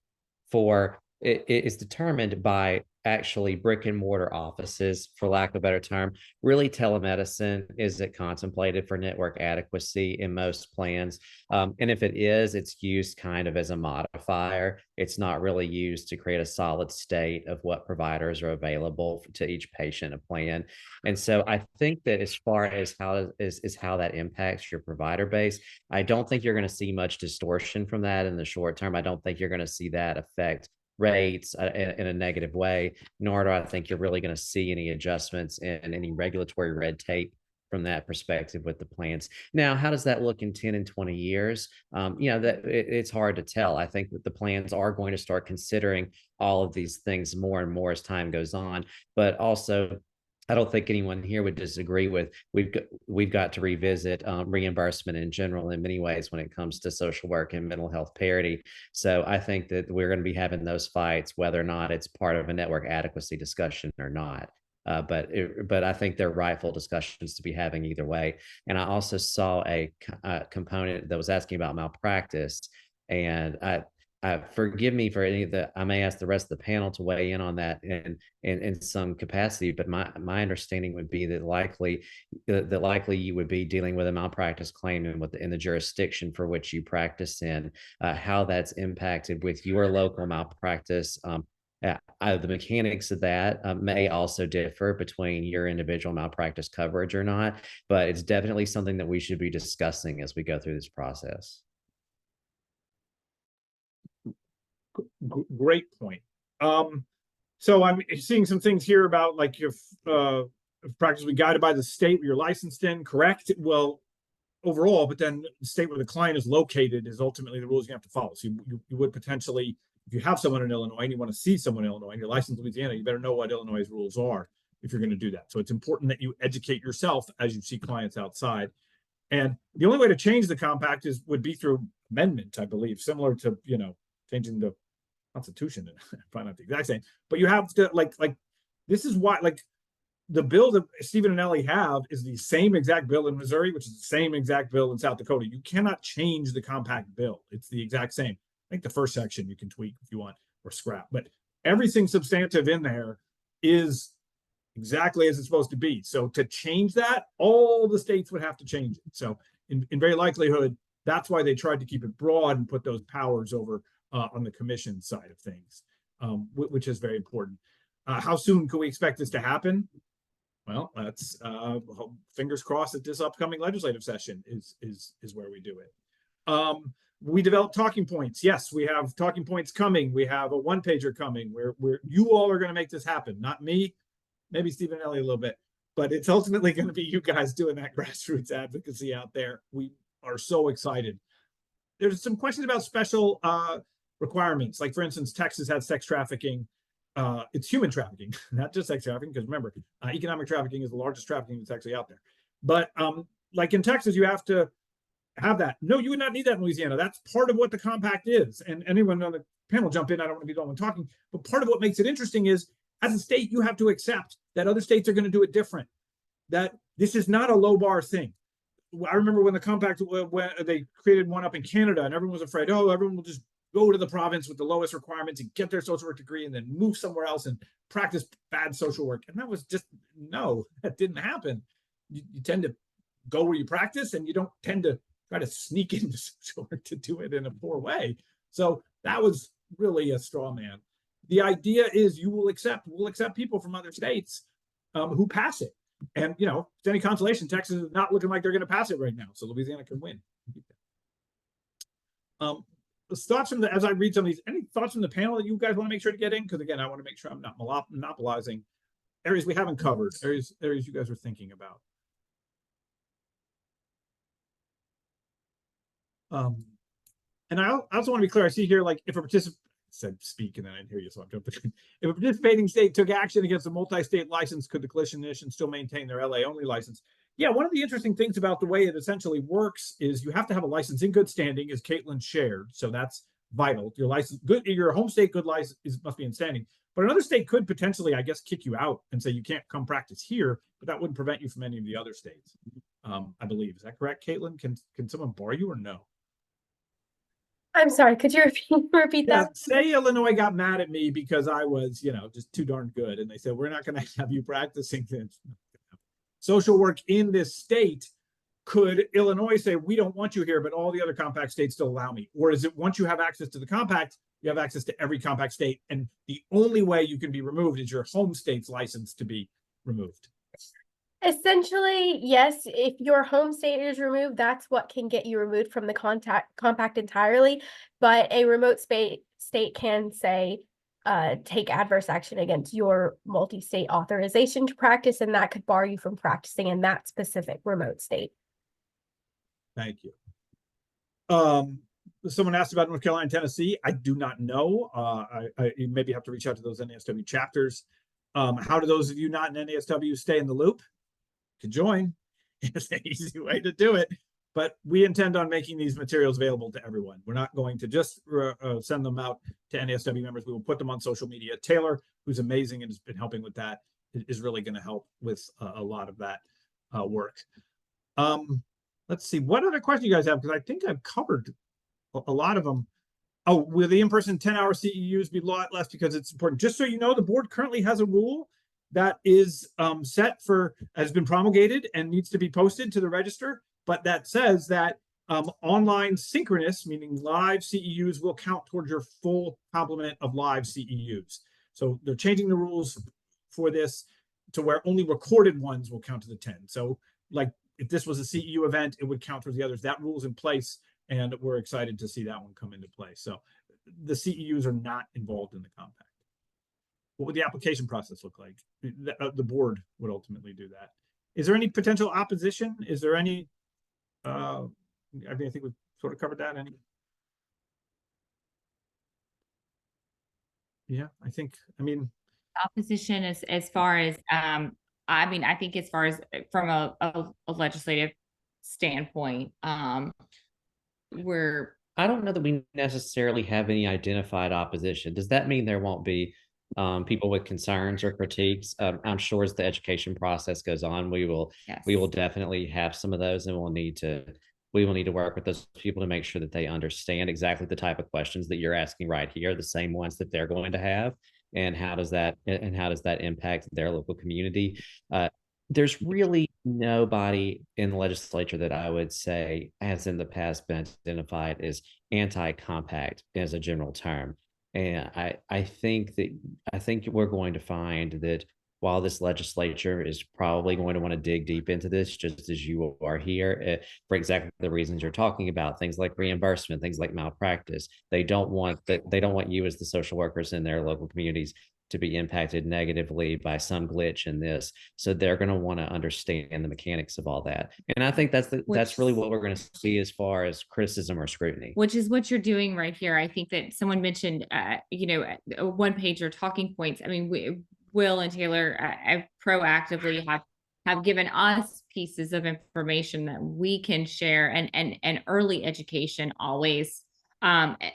by actually brick and mortar offices, for lack of a better term. Really, telemedicine isn't contemplated for network adequacy in most plans. And if it is, it's used kind of as a modifier. It's not really used to create a solid state of what providers are available to each patient a plan. And so I think that as far as how that impacts your provider base, I don't think you're going to see much distortion from that in the short term. I don't think you're going to see that affect rates in a negative way, nor do I think you're really going to see any adjustments in any regulatory red tape from that perspective with the plans. Now, how does that look in 10 and 20 years? It's hard to tell. I think that the plans are going to start considering all of these things more and more as time goes on, but also I don't think anyone here would disagree with we've got to revisit reimbursement in general in many ways when it comes to social work and mental health parity. So I think that we're going to be having those fights, whether or not it's part of a network adequacy discussion or not. But I think they're rightful discussions to be having either way. And I also saw a component that was asking about malpractice, and forgive me for any of the, I may ask the rest of the panel to weigh in on that in some capacity, but my understanding would be that likely you would be dealing with a malpractice claim in the jurisdiction for which you practice in, how that's impacted with your local malpractice. The mechanics of that may also differ between your individual malpractice coverage or not, but it's definitely something that we should be discussing as we go through this process. Great point. So I'm seeing some things here about like if practice will be guided by the state where you're licensed in, correct? Well, overall, but then the state where the client is located is ultimately the rules you have to follow. So you would potentially, if you have someone in Illinois and you want to see someone in Illinois and you're licensed in Louisiana, you better know what Illinois' rules are if you're going to do that. So it's important that you educate yourself as you see clients outside. And the only way to change the compact would be through amendment, I believe, similar to, changing the Constitution, and probably not the exact same, but you have to like this is why the bill that Stephen and Ellie have is the same exact bill in Missouri, which is the same exact bill in South Dakota. You cannot change the compact bill. It's the exact same. I think the first section you can tweak if you want or scrap, but everything substantive in there is exactly as it's supposed to be. So to change that, all the states would have to change it. So in very likelihood, that's why they tried to keep it broad and put those powers over on the commission side of things, which is very important. How soon can we expect this to happen? Well, that's fingers crossed that this upcoming legislative session is where we do it. We developed talking points. Yes, we have talking points coming. We have a one-pager coming where you all are going to make this happen. Not me, maybe Stephen and Ellie a little bit, but it's ultimately going to be you guys doing that grassroots advocacy out there. We are so excited. There's some questions about special requirements. Like, for instance, Texas has sex trafficking. It's human trafficking, not just sex trafficking, because remember, economic trafficking is the largest trafficking that's actually out there. But like in Texas, you have to have that. No, you would not need that in Louisiana. That's part of what the compact is. And anyone on the panel jump in, I don't want to be the one talking, but part of what makes it interesting is, as a state, you have to accept that other states are going to do it different, that this is not a low bar thing. I remember when the compact, when they created one up in Canada and everyone was afraid, oh, everyone will just go to the province with the lowest requirements and get their social work degree and then move somewhere else and practice bad social work. And that was just, no, that didn't happen. You tend to go where you practice and you don't tend to try to sneak into social work to do it in a poor way. So that was really a straw man. The idea is we'll accept people from other states who pass it. And, if it's any consolation, Texas is not looking like they're going to pass it right now. So Louisiana can win. thoughts from as I read some of these, any thoughts from the panel that you guys want to make sure to get in? Because again, I want to make sure I'm not monopolizing areas we haven't covered, areas you guys are thinking about. And I also want to be clear. I see here, like, if a participant said speak and then I didn't hear you, so I'm jumping. If a participating state took action against a multi-state license, could the coalition still maintain their LA only license? Yeah, one of the interesting things about the way it essentially works is you have to have a license in good standing, as Caitlin shared. So that's vital. Your license, your home state good license must be in standing. But another state could potentially, I guess, kick you out and say you can't come practice here, but that wouldn't prevent you from any of the other states. I believe. Is that correct, Caitlin? Can someone bar you or no? I'm sorry, could you repeat Yeah, that? say Illinois got mad at me because I was, just too darn good. And they said, we're not going to have you practicing this social work in this state. Could Illinois say, we don't want you here, but all the other compact states still allow me? Or is it once you have access to the compact, you have access to every compact state, and the only way you can be removed is your home state's license to be removed? Essentially, yes, if your home state is removed, that's what can get you removed from the compact entirely. But a remote state can say, take adverse action against your multi-state authorization to practice, and that could bar you from practicing in that specific remote state. Thank you. Someone asked about North Carolina and Tennessee. I do not know. You maybe have to reach out to those NASW chapters. How do those of you not in NASW stay in the loop? To join. It's an easy way to do it, but we intend on making these materials available to everyone. We're not going to just send them out to NASW members. We will put them on social media. Taylor, who's amazing and has been helping with that, is really going to help with a lot of that work. Let's see, what other questions you guys have? Because I think I've covered a lot of them. Oh, will the in-person 10-hour CEUs be less because it's important? Just so you know, the board currently has a rule that is set for, has been promulgated and needs to be posted to the register, but that says that online synchronous, meaning live CEUs, will count towards your full complement of live CEUs. So they're changing the rules for this to where only recorded ones will count to the 10. So like if this was a CEU event, it would count towards the others. That rule's in place, and we're excited to see that one come into play. So the CEUs are not involved in the compact. What would the application process look like? The board would ultimately do that. Is there any potential opposition? Is there any, I think we've sort of covered that. Yeah, opposition as far as, I think as far as from a legislative standpoint, I don't know that we necessarily have any identified opposition. Does that mean there won't be people with concerns or critiques? I'm sure as the education process goes on, we will definitely have some of those, and we will need to work with those people to make sure that they understand exactly the type of questions that you're asking right here, the same ones that they're going to have, and how does that impact their local community. There's really nobody in the legislature that I would say has in the past been identified as anti-compact as a general term. And I think we're going to find that while this legislature is probably going to want to dig deep into this, just as you are here, for exactly the reasons you're talking about, things like reimbursement, things like malpractice, they don't want you as the social workers in their local communities to be impacted negatively by some glitch in this. So they're going to want to understand the mechanics of all that. And I think that's really what we're going to see as far as criticism or scrutiny. Which is what you're doing right here. I think that someone mentioned, a one page or talking points. I mean, Will and Taylor proactively have given us pieces of information that we can share, and early education always,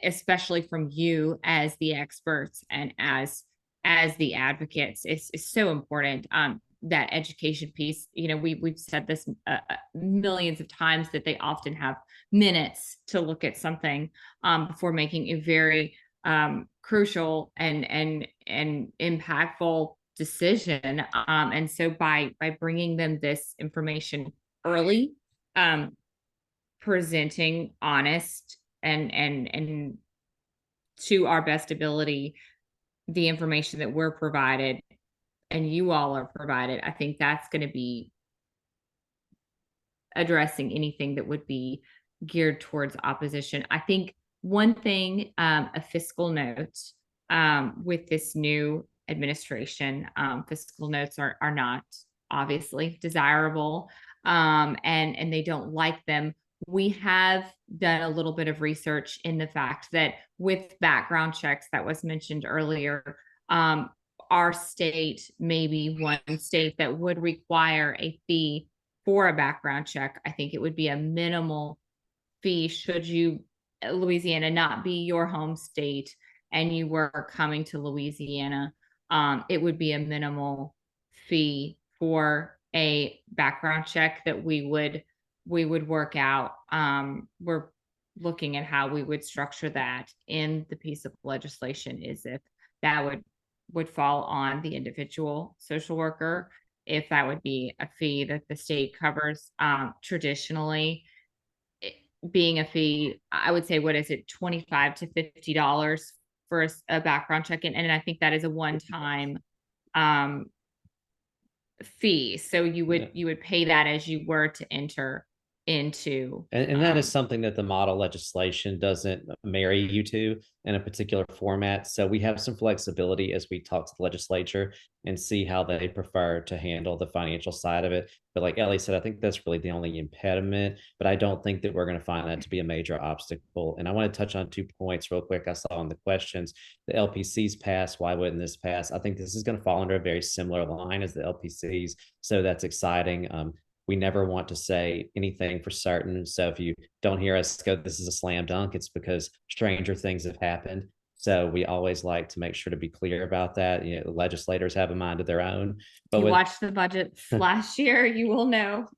especially from you as the experts and as the advocates, is so important. That education piece, we've said this millions of times, that they often have minutes to look at something before making a very crucial and impactful decision. And so by bringing them this information early, presenting honest and to our best ability the information that we're provided and you all are provided, I think that's going to be addressing anything that would be geared towards opposition. I think one thing, a fiscal note, with this new administration, fiscal notes are not obviously desirable, and they don't like them. We have done a little bit of research in the fact that with background checks that was mentioned earlier, our state may be one state that would require a fee for a background check. I think it would be a minimal fee should you, Louisiana not be your home state and you were coming to Louisiana. It would be a minimal fee for a background check that we would work out. We're looking at how we would structure that in the piece of legislation, is if that would fall on the individual social worker, if that would be a fee that the state covers. Traditionally, being a fee, I would say, what is it, $25 to $50 for a background check? And I think that is a one-time fee. So you would pay that as you were to enter into. And that is something that the model legislation doesn't marry you to in a particular format. So we have some flexibility as we talk to the legislature and see how they prefer to handle the financial side of it. But like Ellie said, I think that's really the only impediment, but I don't think that we're going to find that to be a major obstacle. And I want to touch on 2 points real quick. I saw in the questions, the LPCs pass. Why wouldn't this pass? I think this is going to fall under a very similar line as the LPCs. So that's exciting. We never want to say anything for certain. So if you don't hear us go, this is a slam dunk, it's because stranger things have happened. So we always like to make sure to be clear about that. You know, the legislators have a mind of their own. But you watched the budget last year, you will know.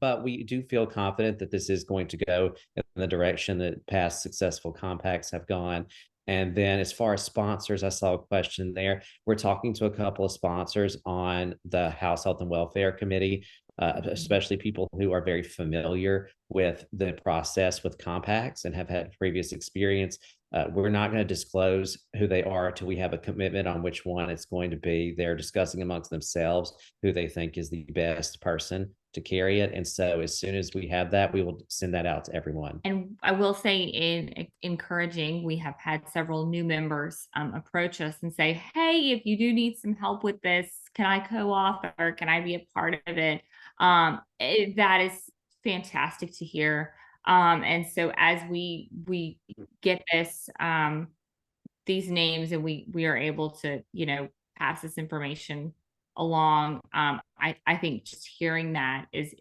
But we do feel confident that this is going to go in the direction that past successful compacts have gone. And then as far as sponsors, I saw a question there. We're talking to a couple of sponsors on the House Health and Welfare Committee, especially people who are very familiar with the process with compacts and have had previous experience. We're not going to disclose who they are until we have a commitment on which one it's going to be. They're discussing amongst themselves who they think is the best person to carry it. And so as soon as we have that, we will send that out to everyone. And I will say, in encouraging, we have had several new members approach us and say, hey, if you do need some help with this, can I co-author? Can I be a part of it? That is fantastic to hear. And so as we get these names and we are able to, pass this information along, I think just hearing that is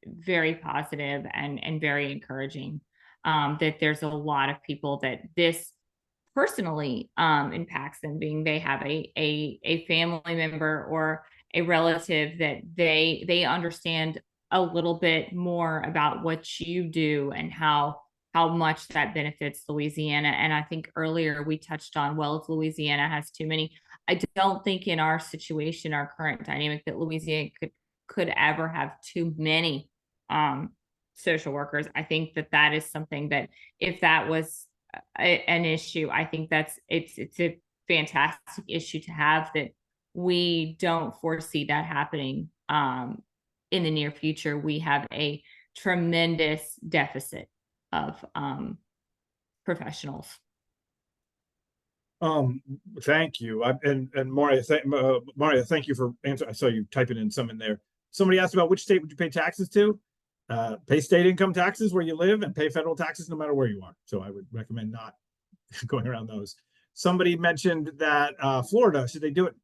very positive and very encouraging, that there's a lot of people that this personally impacts them, being they have a family member or a relative that they understand a little bit more about what you do and how much that benefits Louisiana. And I think earlier we touched on, well, if Louisiana has too many, I don't think in our situation, our current dynamic, that Louisiana could ever have too many social workers. I think that is something that, if that was an issue, I think it's a fantastic issue to have, that we don't foresee that happening in the near future. We have a tremendous deficit of professionals. Thank you. And Maria, thank you for answering. I saw you typing in some in there. Somebody asked about which state would you pay taxes to? Pay state income taxes where you live and pay federal taxes no matter where you are. So I would recommend not going around those. Somebody mentioned that Florida, should they do it?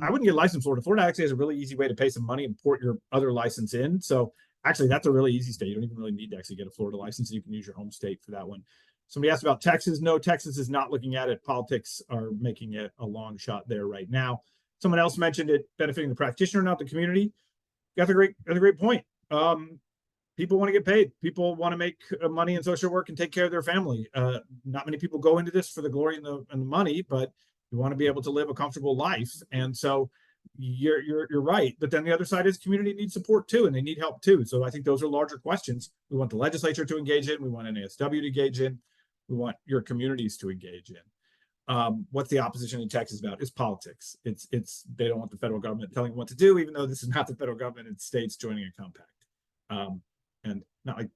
I wouldn't get licensed in Florida. Florida actually has a really easy way to pay some money and port your other license in. So actually, that's a really easy state. You don't even really need to actually get a Florida license. You can use your home state for that one. Somebody asked about Texas. No, Texas is not looking at it. Politics are making it a long shot there right now. Someone else mentioned it benefiting the practitioner, not the community. That's a great point. People want to get paid. People want to make money in social work and take care of their family. Not many people go into this for the glory and the money, but you want to be able to live a comfortable life. And so you're right. But then the other side is community needs support too, and they need help too. So I think those are larger questions. We want the legislature to engage in. We want NASW to engage in. We want your communities to engage in. What's the opposition in Texas about? It's politics. It's they don't want the federal government telling them what to do, even though this is not the federal government, it's states joining a compact. And not like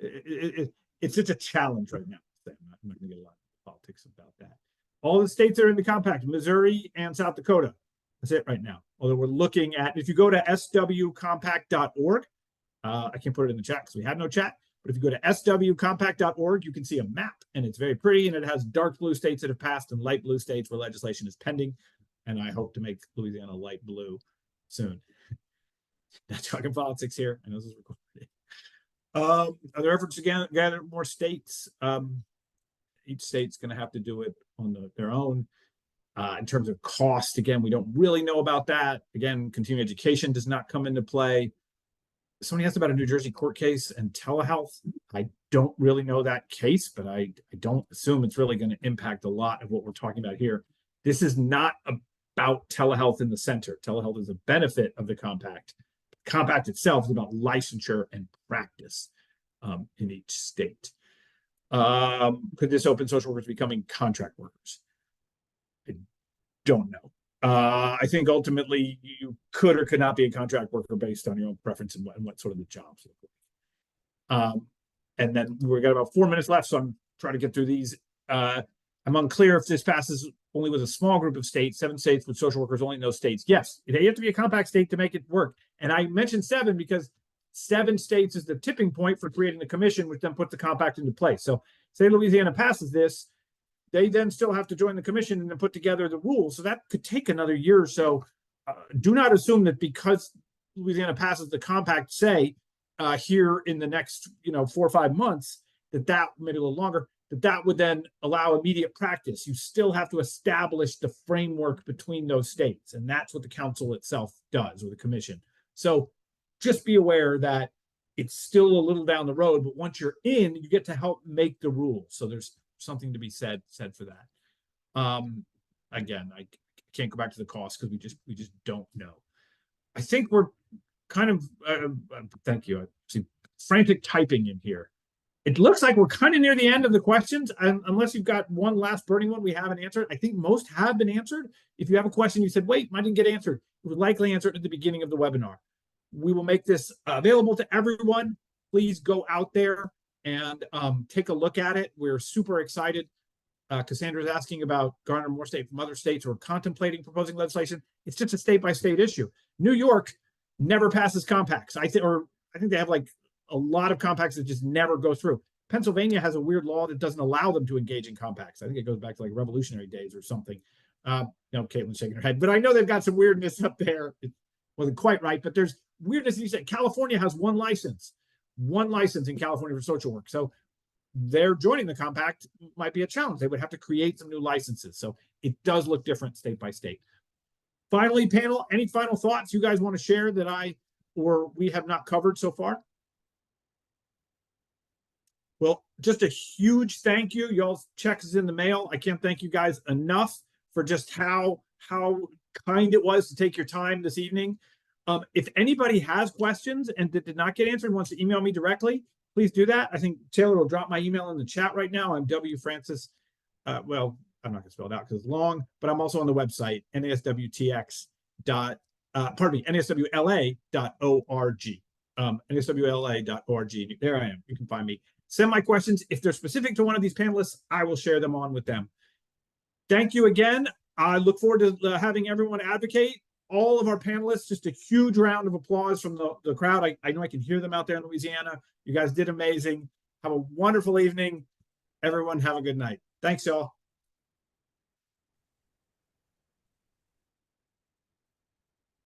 it's such a challenge right now. I'm not going to get a lot of politics about that. All the states that are in the compact, Missouri and South Dakota. That's it right now. Although we're looking at, if you go to swcompact.org, I can't put it in the chat because we have no chat, but if you go to swcompact.org, you can see a map, and it's very pretty, and it has dark blue states that have passed and light blue states where legislation is pending, and I hope to make Louisiana light blue soon. Not talking politics here. I know this is recorded. Are there efforts to gather more states? Each state's going to have to do it on their own. In terms of cost, again, we don't really know about that. Again, continuing education does not come into play. Somebody asked about a New Jersey court case and telehealth. I don't really know that case, but I don't assume it's really going to impact a lot of what we're talking about here. This is not about telehealth in the center. Telehealth is a benefit of the compact. The compact itself is about licensure and practice in each state. Could this open social workers becoming contract workers? I don't know. I think ultimately you could or could not be a contract worker based on your own preference and what sort of the jobs look like. And then we've got about 4 minutes left, so I'm trying to get through these. I'm unclear if this passes only with a small group of states, 7 states with social workers only in those states. Yes, you have to be a compact state to make it work. And I mentioned 7 because 7 states is the tipping point for creating the commission, which then puts the compact into place. So say Louisiana passes this, they then still have to join the commission and then put together the rules. So that could take another year or so. Do not assume that because Louisiana passes the compact, say, here in the next 4 or 5 months, that maybe a little longer, that would then allow immediate practice. You still have to establish the framework between those states. And that's what the council itself does, or the commission. So just be aware that it's still a little down the road, but once you're in, you get to help make the rules. So there's something to be said for that. Again, I can't go back to the cost because we just don't know. I think we're kind of thank you. I see frantic typing in here. It looks like we're kind of near the end of the questions, unless you've got one last burning one we haven't answered. I think most have been answered. If you have a question you said, wait, mine didn't get answered, we would likely answer it at the beginning of the webinar. We will make this available to everyone. Please go out there and take a look at it. We're super excited. Cassandra's asking about garner more state from other states who are contemplating proposing legislation. It's just a state-by-state issue. New York never passes compacts. I think they have like a lot of compacts that just never go through. Pennsylvania has a weird law that doesn't allow them to engage in compacts. I think it goes back to like revolutionary days or something. Caitlin's shaking her head, but I know they've got some weirdness up there. It wasn't quite right, but there's weirdness. You said California has one license in California for social work. So they're joining the compact might be a challenge. They would have to create some new licenses. So it does look different state by state. Finally, panel, any final thoughts you guys want to share that I or we have not covered so far? Well, just a huge thank you. Y'all's checks is in the mail. I can't thank you guys enough for just how kind it was to take your time this evening. If anybody has questions and that did not get answered, wants to email me directly, please do that. I think Taylor will drop my email in the chat right now. I'm W. Francis. Well, I'm not going to spell it out because it's long, but I'm also on the website, NASWTX.NASWLA.org. NASWLA.org. There I am. You can find me. Send my questions. If they're specific to one of these panelists, I will share them on with them. Thank you again. I look forward to having everyone advocate. All of our panelists, just a huge round of applause from the crowd. I know I can hear them out there in Louisiana. You guys did amazing. Have a wonderful evening. Everyone have a good night. Thanks, y'all.